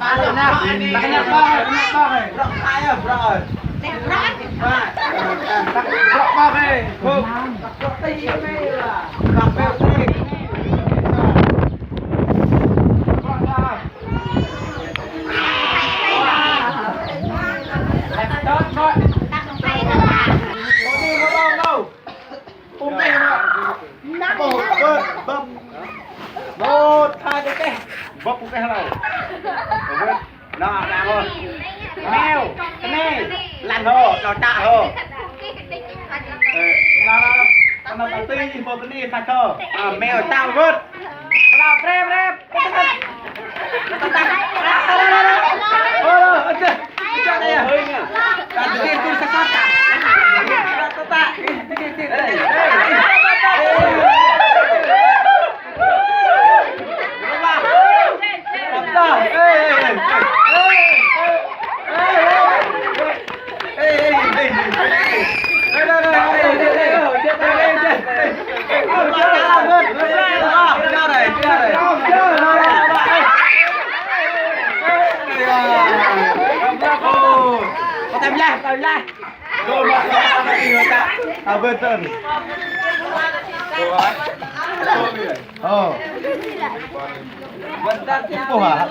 Banyak banget. Rok saya, bro. Rok pakai. Rok tinggi lah. Kafe tinggi. Một hai cái vấp cái nào nó làm thôi mèo cái này làm hồ nó tạ hồ nó tí một cái này sạch hồ mèo tao vớt nào rep đây à cả tự nhiên tôi sạch tạ Tao nha. Rồi mà người ta tao bên tận. Vẫn ta tiếp của hả?